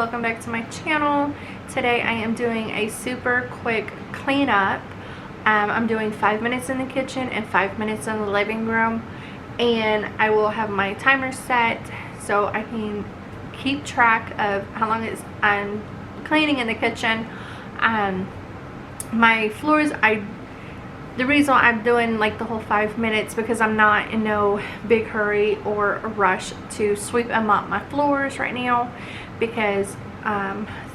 welcome back to my channel. Today I am doing a super quick cleanup. I'm doing 5 minutes in the kitchen and 5 minutes in the living room, and I will have my timer set so I can keep track of how long I'm cleaning in the kitchen. My floors, the reason I'm doing like the whole 5 minutes because I'm not in no big hurry or a rush to sweep and mop my floors right now, because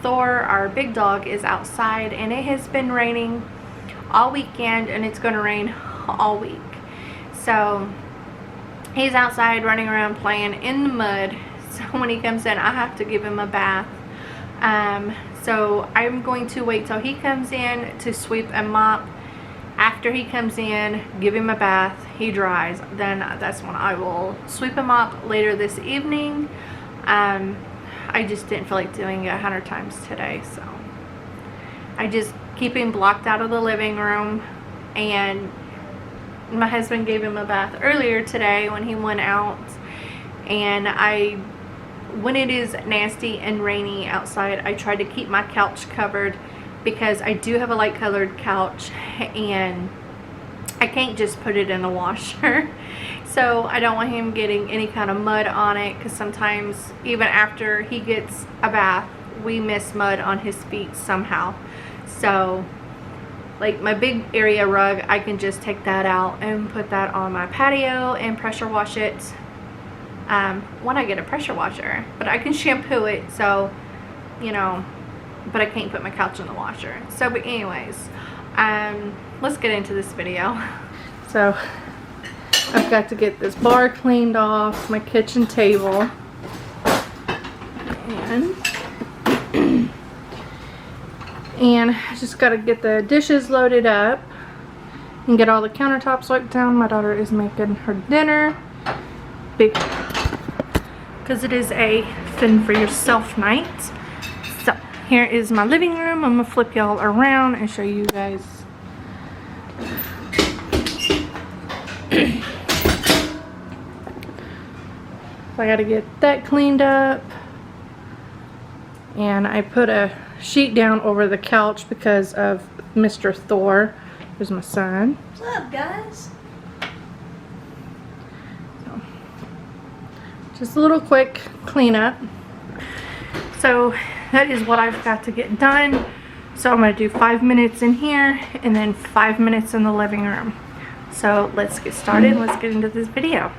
Thor, our big dog, is outside and it has been raining all weekend and it's going to rain all week. So he's outside running around playing in the mud. So when he comes in, I have to give him a bath. So I'm going to wait till he comes in to sweep and mop. After he comes in, give him a bath, he dries, then that's when I will sweep him up later this evening. I just didn't feel like doing it 100 times today, so I just keep him blocked out of the living room. And my husband gave him a bath earlier today when he went out, and when it is nasty and rainy outside, I try to keep my couch covered, because I do have a light colored couch and I can't just put it in the washer. So I don't want him getting any kind of mud on it, because sometimes even after he gets a bath, we miss mud on his feet somehow. So like my big area rug, I can just take that out and put that on my patio and pressure wash it when I get a pressure washer. But I can shampoo it, so you know, but I can't put my couch in the washer. So but anyways, let's get into this video. So I've got to get this bar cleaned off, my kitchen table, and I just got to get the dishes loaded up and get all the countertops wiped down. My daughter is making her dinner, because it is a fend for yourself night. So here is my living room. I'm gonna flip y'all around and show you guys. So I gotta get that cleaned up, and I put a sheet down over the couch because of Mr. Thor. There's my son. What's up, guys? So, just a little quick cleanup. So that is what I've got to get done. So I'm going to do 5 minutes in here and then 5 minutes in the living room. So let's get started. Let's get into this video.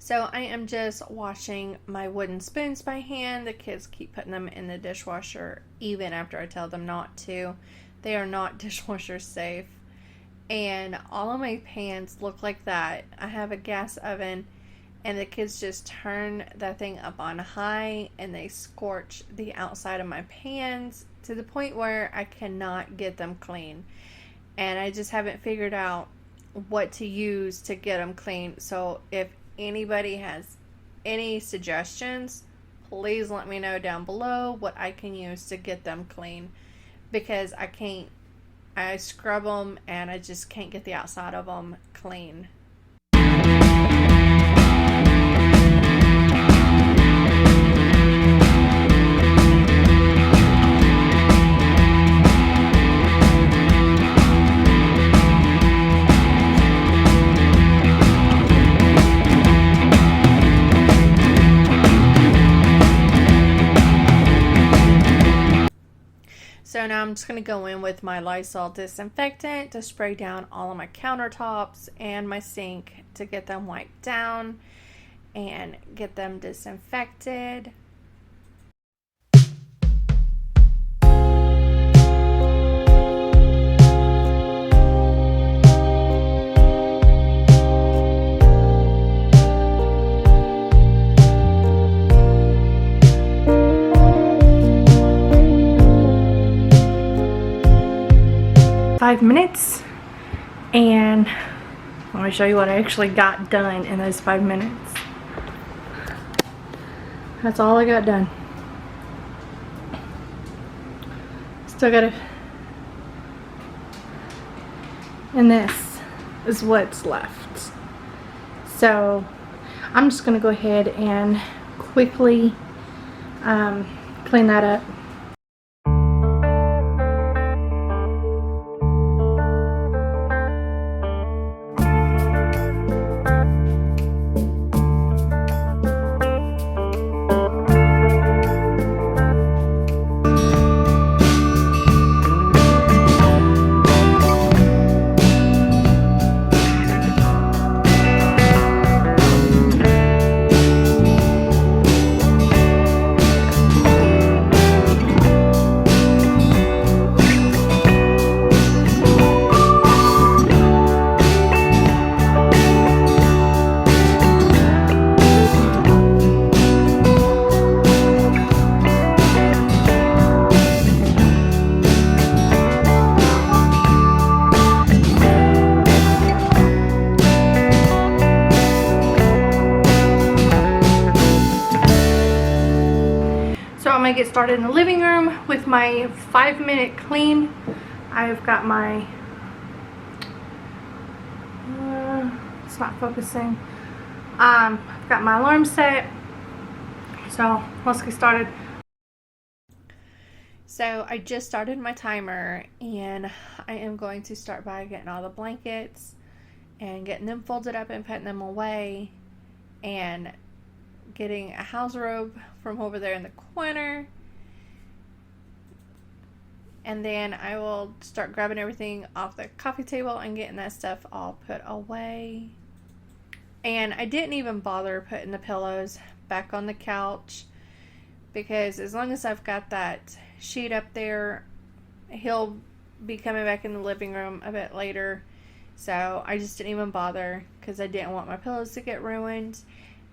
So I am just washing my wooden spoons by hand. The kids keep putting them in the dishwasher even after I tell them not to. They are not dishwasher safe. And all of my pans look like that. I have a gas oven, and the kids just turn that thing up on high and they scorch the outside of my pans to the point where I cannot get them clean. And I just haven't figured out what to use to get them clean. So if anybody has any suggestions, please let me know down below what I can use to get them clean, because I scrub them and I just can't get the outside of them clean. 'So now I'm just going to go in with my Lysol disinfectant to spray down all of my countertops and my sink to get them wiped down and get them disinfected. Minutes, and let me show you what I actually got done in those 5 minutes. That's all I got done. Still gotta, and this is what's left. So I'm just gonna go ahead and quickly clean that up. Get started in the living room with my 5-minute clean. I've got my it's not focusing. I've got my alarm set, so let's get started. So I just started my timer, and I am going to start by getting all the blankets and getting them folded up and putting them away, and getting a house robe from over there in the corner, and then I will start grabbing everything off the coffee table and getting that stuff all put away. And I didn't even bother putting the pillows back on the couch, because as long as I've got that sheet up there, he'll be coming back in the living room a bit later, so I just didn't even bother because I didn't want my pillows to get ruined.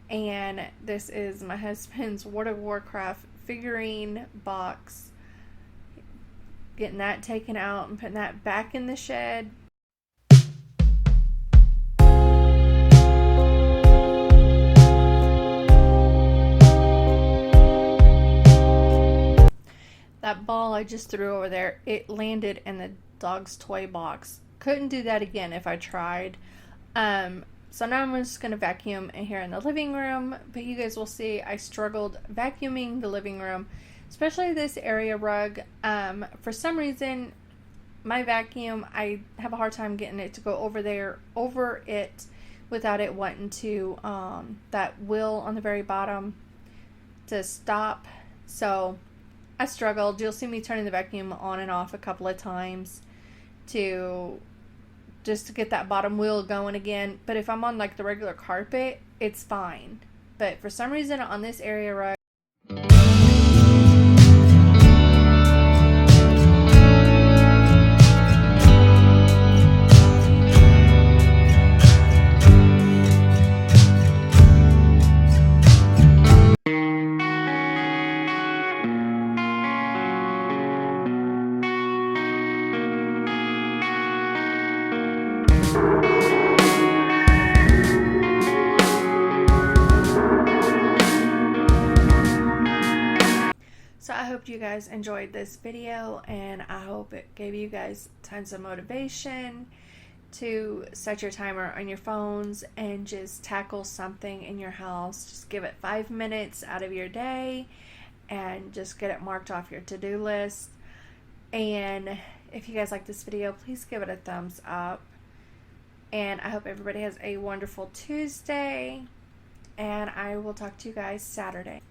And this is my husband's World of Warcraft figurine box. Getting that taken out and putting that back in the shed. That ball I just threw over there, it landed in the dog's toy box. Couldn't do that again if I tried. So now I'm just going to vacuum in here in the living room, but you guys will see I struggled vacuuming the living room, especially this area rug. For some reason, my vacuum, I have a hard time getting it to go over it without it wanting to, that wheel on the very bottom to stop. So I struggled. You'll see me turning the vacuum on and off a couple of times just to get that bottom wheel going again. But if I'm on like the regular carpet, it's fine. But for some reason on this area rug, hope you guys enjoyed this video, and I hope it gave you guys tons of motivation to set your timer on your phones and just tackle something in your house. Just give it 5 minutes out of your day and just get it marked off your to-do list. And if you guys like this video, please give it a thumbs up. And I hope everybody has a wonderful Tuesday, and I will talk to you guys Saturday.